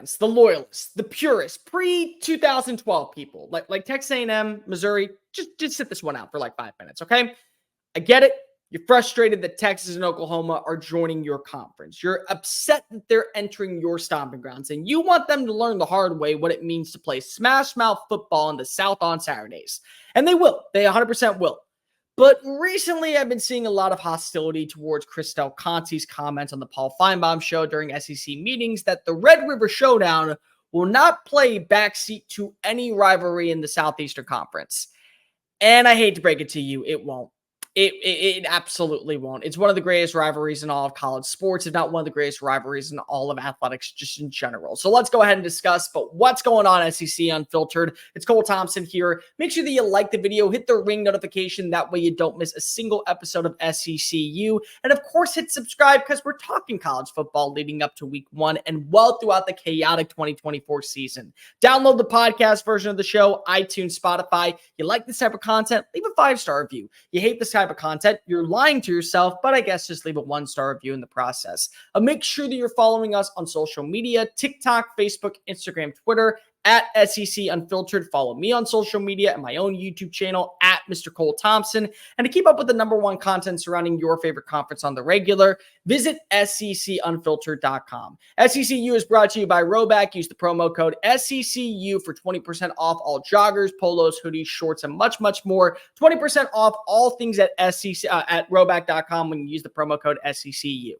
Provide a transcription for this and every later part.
fans, the loyalists, the purists, pre-2012 people, like Texas A&M, Missouri, just sit this one out for like 5 minutes, okay? I get it. You're frustrated that Texas and Oklahoma are joining your conference. You're upset that they're entering your stomping grounds, and you want them to learn the hard way what it means to play smash mouth football in the South on Saturdays. And they will. They 100% will. But recently, I've been seeing a lot of hostility towards Chis Del Conte's comments on the Paul Feinbaum show during SEC meetings that the Red River Showdown will not play backseat to any rivalry in the Southeastern Conference. And I hate to break it to you, it won't. It absolutely won't. It's one of the greatest rivalries in all of college sports, if not one of the greatest rivalries in all of athletics, just in general. So let's go ahead and discuss, but what's going on, SEC Unfiltered? It's Cole Thompson here. Make sure that you like the video, hit the ring notification. That way you don't miss a single episode of SECU. And of course, hit subscribe because we're talking college football leading up to week 1 and well throughout the chaotic 2024 season. Download the podcast version of the show, iTunes, Spotify. You like this type of content? Leave a 5-star review. You hate this type of content, you're lying to yourself, but I guess just leave a 1-star review in the process. Make sure that you're following us on social media, TikTok, Facebook, Instagram, Twitter, at SEC Unfiltered. Follow me on social media and my own YouTube channel at Mr. Cole Thompson. And to keep up with the #1 content surrounding your favorite conference on the regular, visit SECUnfiltered.com. SECU is brought to you by RHOBACK. Use the promo code SECU for 20% off all joggers, polos, hoodies, shorts, and much, much more. 20% off all things at RHOBACK.com when you use the promo code SECU.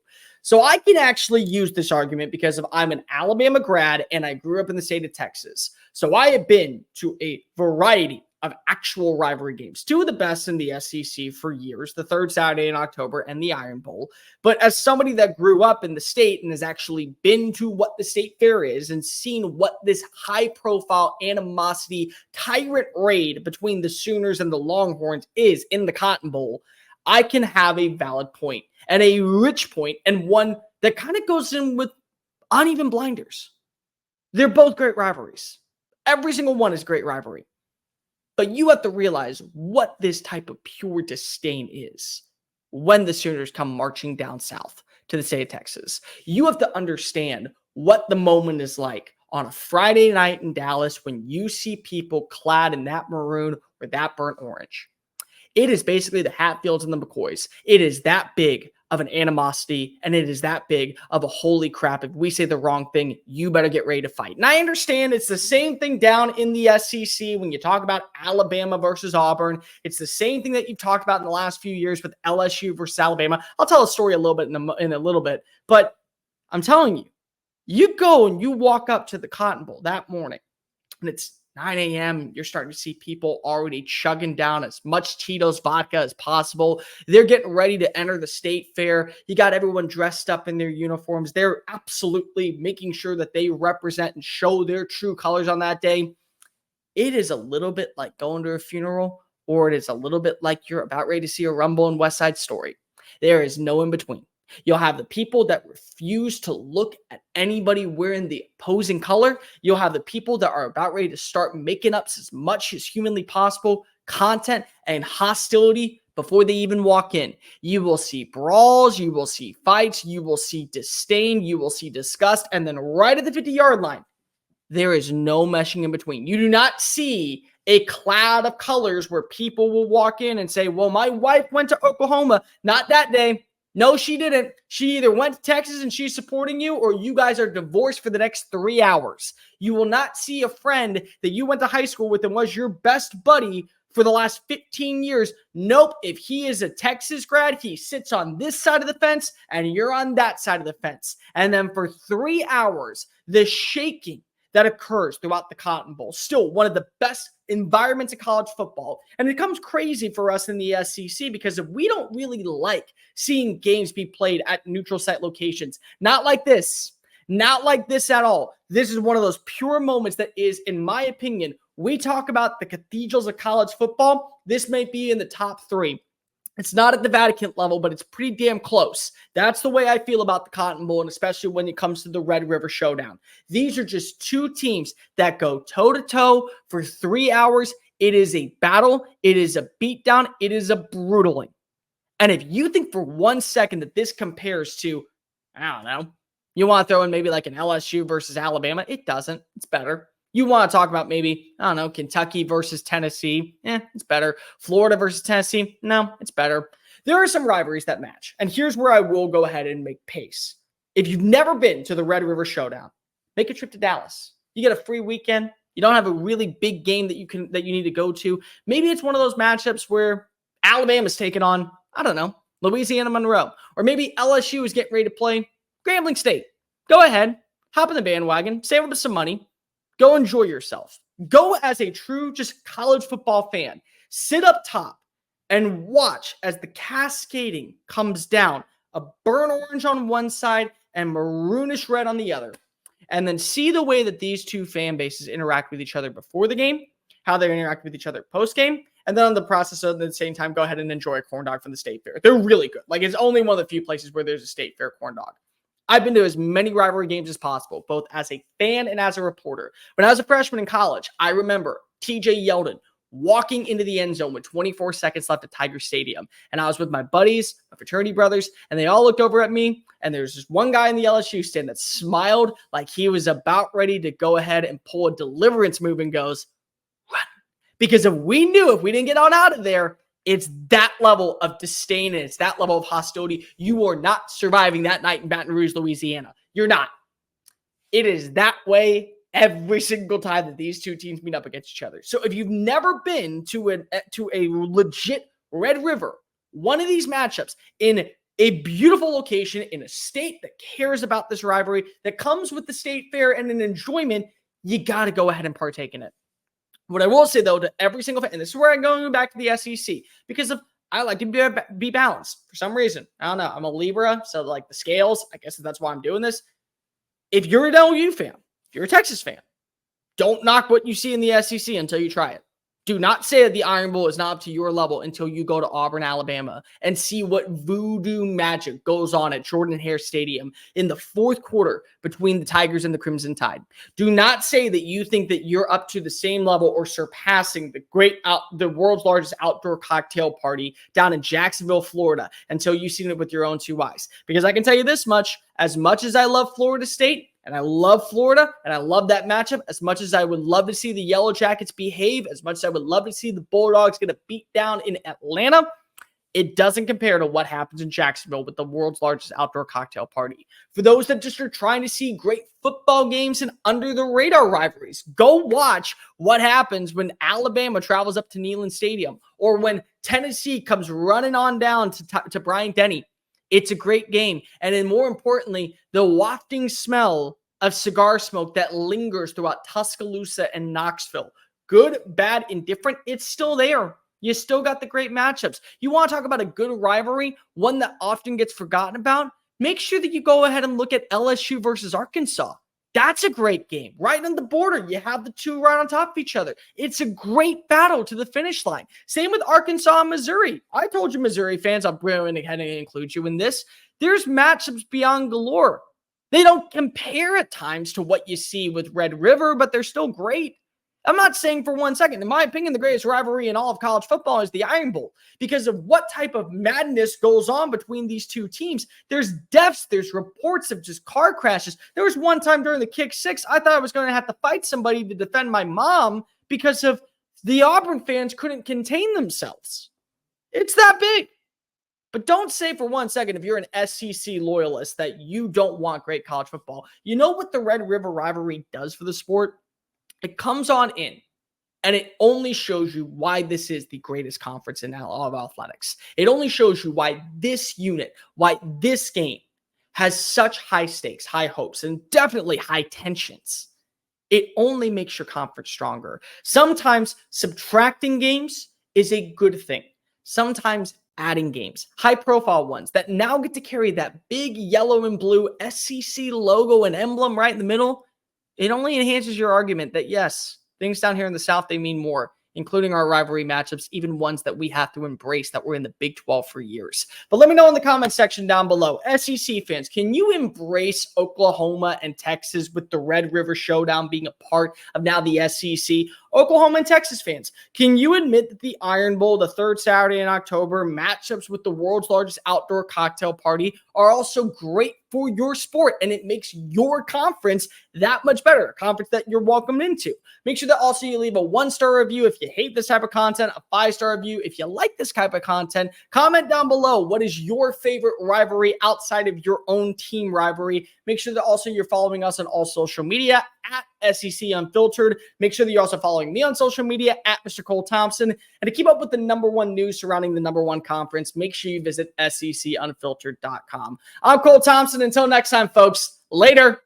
So I can actually use this argument because I'm an Alabama grad and I grew up in the state of Texas. So I have been to a variety of actual rivalry games, 2 of the best in the SEC for years, the third Saturday in October and the Iron Bowl. But as somebody that grew up in the state and has actually been to what the state fair is and seen what this high profile animosity tyrant raid between the Sooners and the Longhorns is in the Cotton Bowl, I can have a valid point and a rich point, and one that kind of goes in with uneven blinders. They're both great rivalries. Every single one is a great rivalry. But you have to realize what this type of pure disdain is when the Sooners come marching down south to the state of Texas. You have to understand what the moment is like on a Friday night in Dallas when you see people clad in that maroon or that burnt orange. It is basically the Hatfields and the McCoys. It is that big of an animosity, and it is that big of a holy crap. If we say the wrong thing, you better get ready to fight. And I understand it's the same thing down in the SEC when you talk about Alabama versus Auburn. It's the same thing that you've talked about in the last few years with LSU versus Alabama. I'll tell a story a little bit in a little bit, but I'm telling you, you go and you walk up to the Cotton Bowl that morning, and it's 9 a.m., you're starting to see people already chugging down as much Tito's vodka as possible. They're getting ready to enter the state fair. You got everyone dressed up in their uniforms. They're absolutely making sure that they represent and show their true colors on that day. It is a little bit like going to a funeral, or it is a little bit like you're about ready to see a Rumble and West Side Story. There is no in between. You'll have the people that refuse to look at anybody wearing the opposing color. You'll have the people that are about ready to start making up as much as humanly possible content and hostility before they even walk in. You will see brawls, you will see fights, you will see disdain, you will see disgust, and then right at the 50-yard line, there is no meshing in between. You do not see a cloud of colors where people will walk in and say, well, my wife went to Oklahoma. Not that day. No, she didn't. She either went to Texas and she's supporting you, or you guys are divorced for the next 3 hours. You will not see a friend that you went to high school with and was your best buddy for the last 15 years. Nope. If he is a Texas grad, he sits on this side of the fence and you're on that side of the fence. And then for 3 hours, the shaking that occurs throughout the Cotton Bowl, still one of the best environments of college football. And it becomes crazy for us in the SEC because if we don't really like seeing games be played at neutral site locations, not like this at all. This is one of those pure moments that is, in my opinion, we talk about the cathedrals of college football. This may be in the top 3. It's not at the Vatican level, but it's pretty damn close. That's the way I feel about the Cotton Bowl, and especially when it comes to the Red River Showdown. These are just 2 teams that go toe-to-toe for 3 hours. It is a battle. It is a beatdown. It is a brutaling. And if you think for 1 second that this compares to, I don't know, You want to throw in maybe like an LSU versus Alabama? It doesn't. It's better. You want to talk about maybe, I don't know, Kentucky versus Tennessee? It's better. Florida versus Tennessee? No, it's better. There are some rivalries that match. And here's where I will go ahead and make pace. If you've never been to the Red River Showdown, make a trip to Dallas. You get a free weekend. You don't have a really big game that you need to go to. Maybe it's one of those matchups where Alabama's taking on, I don't know, Louisiana Monroe. Or maybe LSU is getting ready to play Grambling State. Go ahead, hop in the bandwagon, save up some money, go enjoy yourself. Go as a true just college football fan. Sit up top and watch as the cascading comes down. A burnt orange on one side and maroonish red on the other. And then see the way that these two fan bases interact with each other before the game, how they interact with each other post-game, and then on the process of at the same time, go ahead and enjoy a corn dog from the State Fair. They're really good. Like, it's only one of the few places where there's a State Fair corn dog. I've been to as many rivalry games as possible, both as a fan and as a reporter. When I was a freshman in college, I remember TJ Yeldon walking into the end zone with 24 seconds left at Tiger Stadium. And I was with my buddies, my fraternity brothers, and they all looked over at me. And there's just one guy in the LSU stand that smiled like he was about ready to go ahead and pull a deliverance move and goes, run. Because if we didn't get on out of there, it's that level of disdain and it's that level of hostility. You are not surviving that night in Baton Rouge, Louisiana. You're not. It is that way every single time that these two teams meet up against each other. So if you've never been to a legit Red River, one of these matchups in a beautiful location in a state that cares about this rivalry, that comes with the State Fair and an enjoyment, you got to go ahead and partake in it. What I will say, though, to every single fan, and this is where I'm going back to the SEC, because I like to be balanced for some reason. I don't know. I'm a Libra, so like the scales, I guess that's why I'm doing this. If you're an LU fan, if you're a Texas fan, don't knock what you see in the SEC until you try it. Do not say that the Iron Bowl is not up to your level until you go to Auburn, Alabama, and see what voodoo magic goes on at Jordan-Hare Stadium in the fourth quarter between the Tigers and the Crimson Tide. Do not say that you think that you're up to the same level or surpassing the world's largest outdoor cocktail party down in Jacksonville, Florida, until you've seen it with your own two eyes. Because I can tell you this much as I love Florida State, and I love Florida, and I love that matchup as much as I would love to see the Yellow Jackets behave, as much as I would love to see the Bulldogs get a beat down in Atlanta, it doesn't compare to what happens in Jacksonville with the world's largest outdoor cocktail party. For those that just are trying to see great football games and under-the-radar rivalries, go watch what happens when Alabama travels up to Neyland Stadium or when Tennessee comes running on down to Bryant-Denny. It's a great game. And then more importantly, the wafting smell of cigar smoke that lingers throughout Tuscaloosa and Knoxville. Good, bad, indifferent, it's still there. You still got the great matchups. You want to talk about a good rivalry, one that often gets forgotten about? Make sure that you go ahead and look at LSU versus Arkansas. That's a great game. Right on the border, you have the two right on top of each other. It's a great battle to the finish line. Same with Arkansas and Missouri. I told you, Missouri fans, I'm going ahead and include you in this. There's matchups beyond galore. They don't compare at times to what you see with Red River, but they're still great. I'm not saying for 1 second, in my opinion, the greatest rivalry in all of college football is the Iron Bowl because of what type of madness goes on between these two teams. There's deaths, there's reports of just car crashes. There was one time during the kick six, I thought I was going to have to fight somebody to defend my mom because of the Auburn fans couldn't contain themselves. It's that big. But don't say for 1 second, if you're an SEC loyalist, that you don't want great college football. You know what the Red River Rivalry does for the sport? It comes on in, and it only shows you why this is the greatest conference in all of athletics. It only shows you why this unit, why this game has such high stakes, high hopes, and definitely high tensions. It only makes your conference stronger. Sometimes subtracting games is a good thing. Sometimes adding games, high-profile ones that now get to carry that big yellow and blue SEC logo and emblem right in the middle, it only enhances your argument that, yes, things down here in the South, they mean more, including our rivalry matchups, even ones that we have to embrace that were in the Big 12 for years. But let me know in the comment section down below. SEC fans, can you embrace Oklahoma and Texas with the Red River Showdown being a part of now the SEC? Oklahoma and Texas fans, can you admit that the Iron Bowl, the third Saturday in October, matchups with the world's largest outdoor cocktail party are also great for your sport, and it makes your conference that much better, a conference that you're welcomed into? Make sure that also you leave a 1-star review if you hate this type of content, a 5-star review if you like this type of content. Comment down below, what is your favorite rivalry outside of your own team rivalry? Make sure that also you're following us on all social media at SEC Unfiltered. Make sure that you're also following me on social media at Mr. Cole Thompson. And to keep up with the #1 news surrounding the #1 conference, make sure you visit secunfiltered.com. I'm Cole Thompson. Until next time, folks. Later.